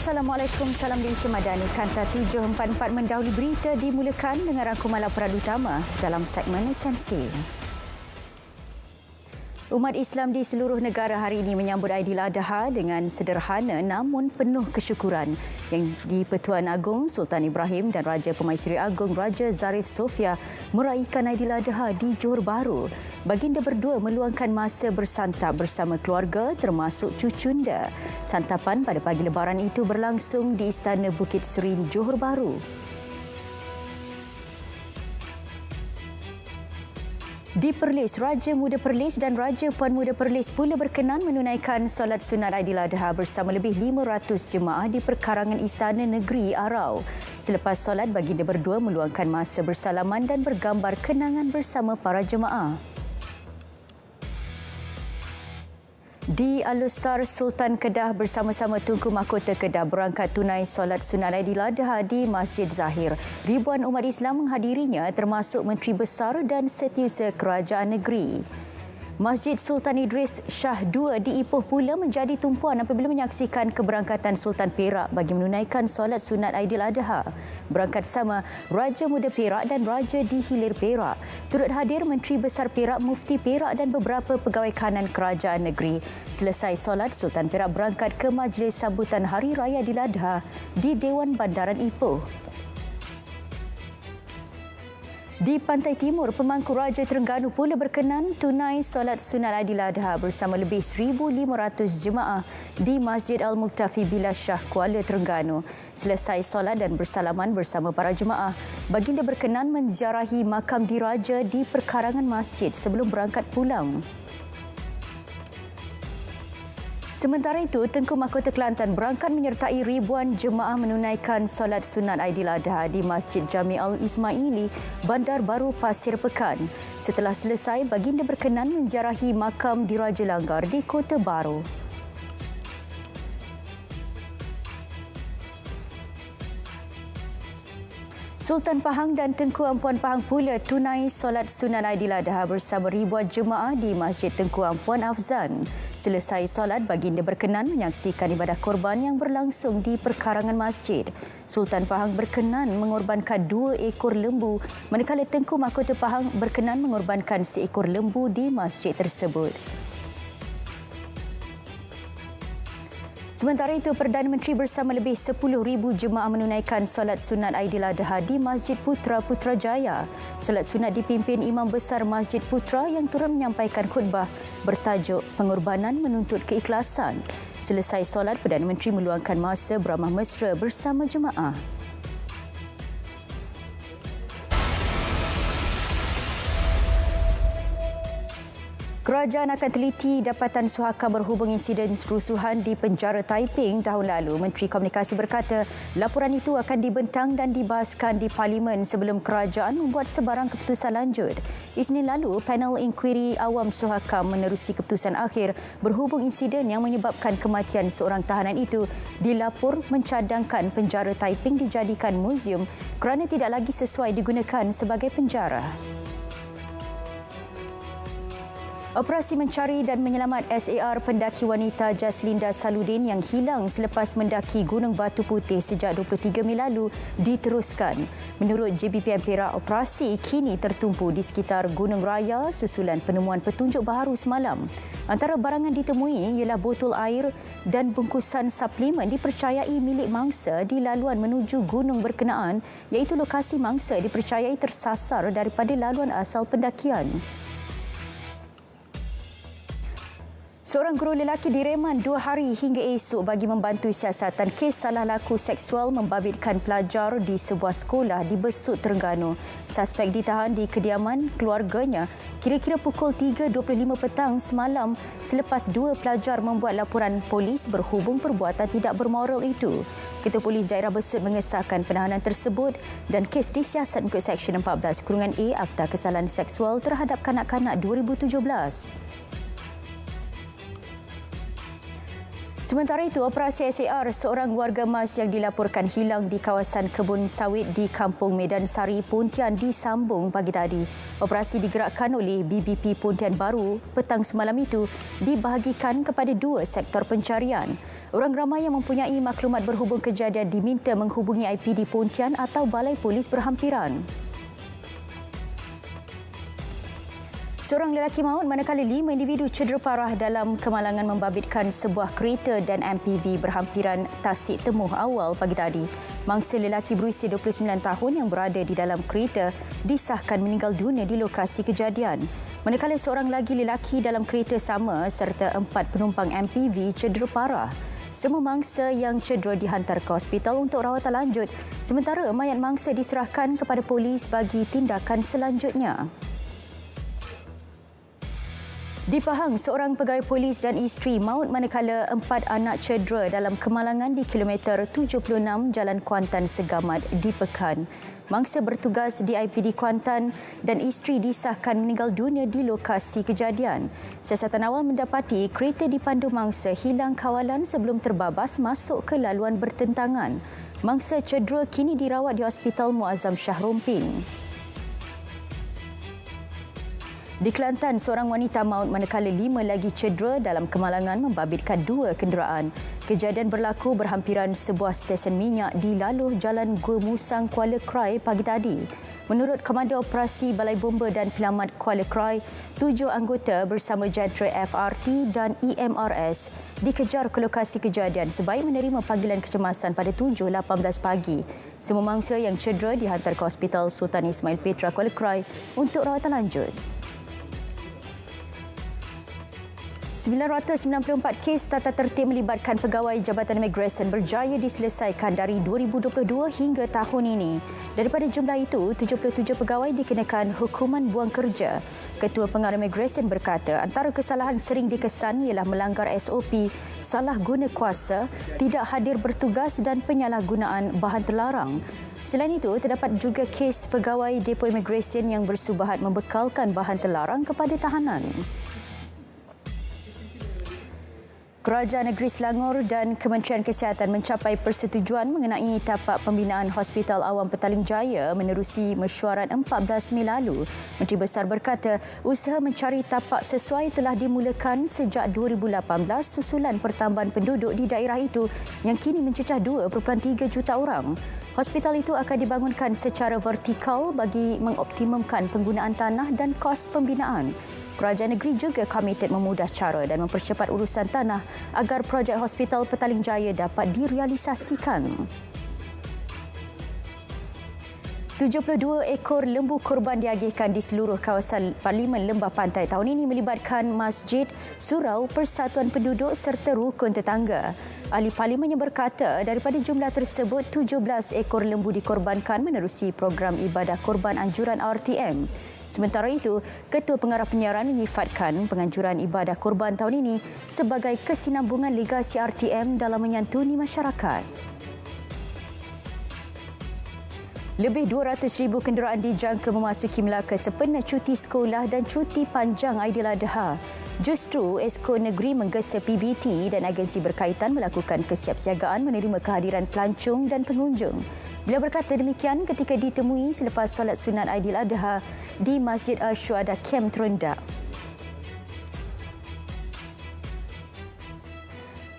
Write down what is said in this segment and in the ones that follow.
Assalamualaikum, salam di Semadani. Kanta 744 mendahului berita dimulakan dengan rangkuman laporan utama dalam segmen esensi. Umat Islam di seluruh negara hari ini menyambut Aidiladha dengan sederhana namun penuh kesyukuran yang di-Pertuan Agong Sultan Ibrahim dan Raja Pemaisuri Agong Raja Zarif Sofia meraihkan Aidiladha di Johor Bahru. Baginda berdua meluangkan masa bersantap bersama keluarga termasuk cucunda. Santapan pada pagi lebaran itu berlangsung di Istana Bukit Serin, Johor Bahru. Di Perlis, Raja Muda Perlis dan Raja Puan Muda Perlis pula berkenan menunaikan solat sunat Aidiladha bersama lebih 500 jemaah di perkarangan Istana Negeri Arau. Selepas solat, baginda berdua meluangkan masa bersalaman dan bergambar kenangan bersama para jemaah. Di Alustar, Sultan Kedah bersama-sama Tunku Mahkota Kedah berangkat tunai solat sunat Aidiladha di Masjid Zahir. Ribuan umat Islam menghadirinya termasuk Menteri Besar dan Setiausaha Kerajaan Negeri. Masjid Sultan Idris Shah II di Ipoh pula menjadi tumpuan apabila menyaksikan keberangkatan Sultan Perak bagi menunaikan solat sunat Aidiladha. Berangkat sama Raja Muda Perak dan Raja di Hilir Perak. Turut hadir Menteri Besar Perak, Mufti Perak dan beberapa pegawai kanan kerajaan negeri. Selesai solat, Sultan Perak berangkat ke majlis sambutan Hari Raya Aidiladha di Dewan Bandaran Ipoh. Di Pantai Timur, pemangku Raja Terengganu pula berkenan tunai solat sunat Aidiladha bersama lebih 1,500 jemaah di Masjid Al-Muktafi Billah Shah, Kuala Terengganu. Selesai solat dan bersalaman bersama para jemaah, baginda berkenan menziarahi makam diraja di perkarangan masjid sebelum berangkat pulang. Sementara itu, Tengku Mahkota Kelantan berangkat menyertai ribuan jemaah menunaikan solat sunat Aidiladha di Masjid Jami Al-Ismaili, Bandar Baru, Pasir Pekan. Setelah selesai, baginda berkenan menziarahi makam Diraja Langgar di Kota Baru. Sultan Pahang dan Tengku Ampuan Pahang pula tunai solat sunat Aidiladha bersama ribuan jemaah di Masjid Tengku Ampuan Afzan. Selesai solat, baginda berkenan menyaksikan ibadah korban yang berlangsung di perkarangan masjid. Sultan Pahang berkenan mengorbankan 2 ekor lembu, manakala Tengku Mahkota Pahang berkenan mengorbankan seekor lembu di masjid tersebut. Sementara itu, Perdana Menteri bersama lebih 10,000 jemaah menunaikan solat sunat Aidiladha di Masjid Putra Putrajaya. Solat sunat dipimpin Imam Besar Masjid Putra yang turut menyampaikan khutbah bertajuk Pengorbanan Menuntut Keikhlasan. Selesai solat, Perdana Menteri meluangkan masa beramah mesra bersama jemaah. Kerajaan akan teliti dapatan Suhaka berhubung insiden rusuhan di penjara Taiping tahun lalu. Menteri Komunikasi berkata, laporan itu akan dibentang dan dibahaskan di Parlimen sebelum kerajaan membuat sebarang keputusan lanjut. Isnin lalu, panel inkuiri awam Suhaka menerusi keputusan akhir berhubung insiden yang menyebabkan kematian seorang tahanan itu dilapor mencadangkan penjara Taiping dijadikan muzium kerana tidak lagi sesuai digunakan sebagai penjara. Operasi mencari dan menyelamat SAR pendaki wanita Jaslinda Saludin yang hilang selepas mendaki Gunung Batu Putih sejak 23 Mei lalu diteruskan. Menurut JBPM Perak, operasi kini tertumpu di sekitar Gunung Raya susulan penemuan petunjuk baharu semalam. Antara barangan ditemui ialah botol air dan bungkusan suplemen dipercayai milik mangsa di laluan menuju gunung berkenaan, iaitu lokasi mangsa dipercayai tersasar daripada laluan asal pendakian. Seorang guru lelaki direman 2 hari hingga esok bagi membantu siasatan kes salah laku seksual membabitkan pelajar di sebuah sekolah di Besut, Terengganu. Suspek ditahan di kediaman keluarganya kira-kira pukul 3.25 petang semalam selepas 2 pelajar membuat laporan polis berhubung perbuatan tidak bermoral itu. Ketua Polis Daerah Besut mengesahkan penahanan tersebut dan kes disiasat mengikut Seksyen 14-A Akta Kesalahan Seksual terhadap Kanak-kanak 2017. Sementara itu, operasi SAR seorang warga Mas yang dilaporkan hilang di kawasan kebun sawit di Kampung Medan Sari, Pontian disambung pagi tadi. Operasi digerakkan oleh BBP Pontian Baru petang semalam itu dibahagikan kepada 2 sektor pencarian. Orang ramai yang mempunyai maklumat berhubung kejadian diminta menghubungi IPD Pontian atau Balai Polis berhampiran. Seorang lelaki maut manakala 5 individu cedera parah dalam kemalangan membabitkan sebuah kereta dan MPV berhampiran Tasik Temuh awal pagi tadi. Mangsa lelaki berusia 29 tahun yang berada di dalam kereta disahkan meninggal dunia di lokasi kejadian. Manakala seorang lagi lelaki dalam kereta sama serta 4 penumpang MPV cedera parah. Semua mangsa yang cedera dihantar ke hospital untuk rawatan lanjut, sementara mayat mangsa diserahkan kepada polis bagi tindakan selanjutnya. Di Pahang, seorang pegawai polis dan isteri maut manakala 4 anak cedera dalam kemalangan di kilometer 76 Jalan Kuantan Segamat di Pekan. Mangsa bertugas di IPD Kuantan dan isteri disahkan meninggal dunia di lokasi kejadian. Siasatan awal mendapati kereta dipandu mangsa hilang kawalan sebelum terbabas masuk ke laluan bertentangan. Mangsa cedera kini dirawat di Hospital Muazzam Shah Romping. Di Kelantan, seorang wanita maut manakala 5 lagi cedera dalam kemalangan membabitkan 2 kenderaan. Kejadian berlaku berhampiran sebuah stesen minyak di laluh Jalan Gua Musang, Kuala Krai pagi tadi. Menurut Komandan Operasi Balai Bomba dan Penyelamat Kuala Krai, 7 anggota bersama jentera FRT dan EMRS dikejar ke lokasi kejadian sebaik menerima panggilan kecemasan pada 7.18 pagi. Semua mangsa yang cedera dihantar ke Hospital Sultan Ismail Petra Kuala Krai untuk rawatan lanjut. 994 kes tata tertib melibatkan pegawai Jabatan Imigresen berjaya diselesaikan dari 2022 hingga tahun ini. Daripada jumlah itu, 77 pegawai dikenakan hukuman buang kerja. Ketua Pengarah Imigresen berkata antara kesalahan sering dikesan ialah melanggar SOP, salah guna kuasa, tidak hadir bertugas dan penyalahgunaan bahan terlarang. Selain itu, terdapat juga kes pegawai Depo Imigresen yang bersubahat membekalkan bahan terlarang kepada tahanan. Kerajaan Negeri Selangor dan Kementerian Kesihatan mencapai persetujuan mengenai tapak pembinaan Hospital Awam Petaling Jaya menerusi mesyuarat 14 Mei lalu. Menteri Besar berkata usaha mencari tapak sesuai telah dimulakan sejak 2018 susulan pertambahan penduduk di daerah itu yang kini mencecah 2.3 juta orang. Hospital itu akan dibangunkan secara vertikal bagi mengoptimumkan penggunaan tanah dan kos pembinaan. Kerajaan negeri juga komited memudah cara dan mempercepat urusan tanah agar projek Hospital Petaling Jaya dapat direalisasikan. 72 ekor lembu korban diagihkan di seluruh kawasan Parlimen Lembah Pantai tahun ini melibatkan masjid, surau, persatuan penduduk serta rukun tetangga. Ahli Parlimen yang berkata daripada jumlah tersebut 17 ekor lembu dikorbankan menerusi program ibadah korban anjuran RTM. Sementara itu, Ketua Pengarah Penyiaran menyifatkan penganjuran ibadah korban tahun ini sebagai kesinambungan legasi RTM dalam menyantuni masyarakat. Lebih 200,000 kenderaan dijangka memasuki Melaka sempena cuti sekolah dan cuti panjang Aidiladha. Justru Esko Negeri menggesa PBT dan agensi berkaitan melakukan kesiapsiagaan menerima kehadiran pelancong dan pengunjung. Beliau berkata demikian ketika ditemui selepas solat sunat Aidiladha di Masjid Al-Syuhada Kem Terendak.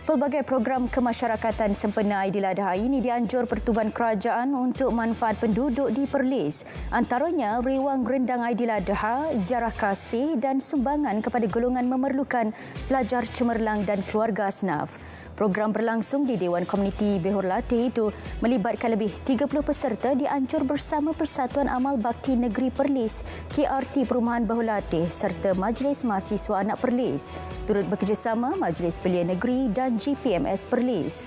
Pelbagai program kemasyarakatan sempena Aidiladha ini dianjur Pertubuhan Kerajaan untuk manfaat penduduk di Perlis. Antaranya rewang rendang Aidiladha, ziarah kasih dan sumbangan kepada golongan memerlukan, pelajar cemerlang dan keluarga asnaf. Program berlangsung di Dewan Komuniti Behor Latih itu melibatkan lebih 30 peserta dianjur bersama Persatuan Amal Bakti Negeri Perlis, KRT Perumahan Behor Latih serta Majlis Mahasiswa Anak Perlis. Turut bekerjasama Majlis Belia Negeri dan GPMS Perlis.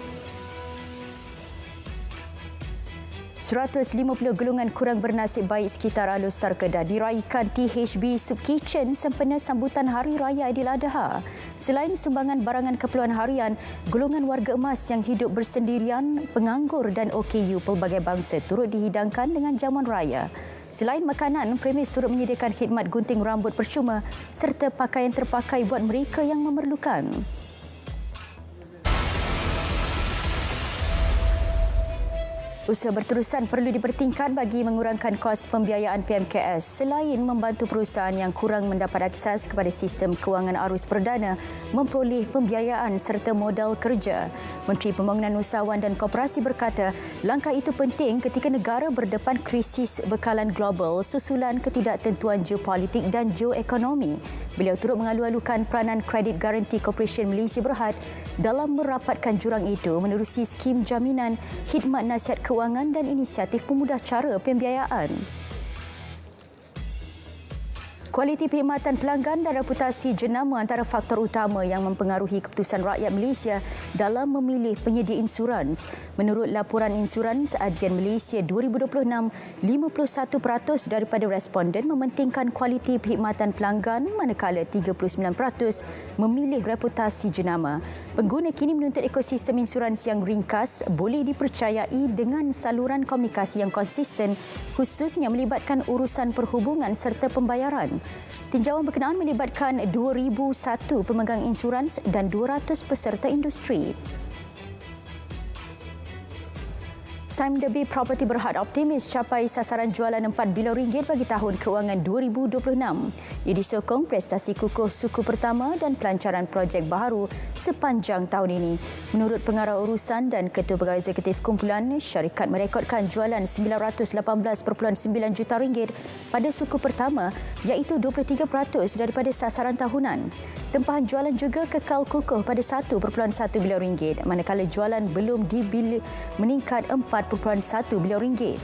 150 golongan kurang bernasib baik sekitar Alustar Kedah diraikan THB Soup Kitchen sempena sambutan Hari Raya Aidiladha. Selain sumbangan barangan keperluan harian, golongan warga emas yang hidup bersendirian, penganggur dan OKU pelbagai bangsa turut dihidangkan dengan jamuan raya. Selain makanan, premis turut menyediakan khidmat gunting rambut percuma serta pakaian terpakai buat mereka yang memerlukan. Usaha berterusan perlu dipertingkat bagi mengurangkan kos pembiayaan PMKS selain membantu perusahaan yang kurang mendapat akses kepada sistem kewangan arus perdana memperoleh pembiayaan serta modal kerja. Menteri Pembangunan Usahawan dan Koperasi berkata, langkah itu penting ketika negara berdepan krisis bekalan global susulan ketidaktentuan geopolitik dan geoekonomi. Beliau turut mengalu-alukan peranan Credit Guarantee Corporation Malaysia Berhad dalam merapatkan jurang itu menerusi skim jaminan, khidmat nasihat kewangan dan inisiatif pemudah cara pembiayaan. Kualiti perkhidmatan pelanggan dan reputasi jenama antara faktor utama yang mempengaruhi keputusan rakyat Malaysia dalam memilih penyedia insurans. Menurut laporan Insurans Agen Malaysia 2026, 51% daripada responden mementingkan kualiti perkhidmatan pelanggan manakala 39% memilih reputasi jenama. Pengguna kini menuntut ekosistem insurans yang ringkas boleh dipercayai dengan saluran komunikasi yang konsisten khususnya melibatkan urusan perhubungan serta pembayaran. Tinjauan berkenaan melibatkan 2,001 pemegang insurans dan 200 peserta industri. Sime Derby Property Berhad optimis capai sasaran jualan RM4 bilion bagi tahun kewangan 2026. Ia disokong prestasi kukuh suku pertama dan pelancaran projek baharu sepanjang tahun ini. Menurut Pengarah Urusan dan Ketua Pegawai Eksekutif Kumpulan, syarikat merekodkan jualan RM918.9 juta pada suku pertama iaitu 23% daripada sasaran tahunan. Tempahan jualan juga kekal kukuh pada RM1.1 bilion manakala jualan belum meningkat RM4.1 bilion.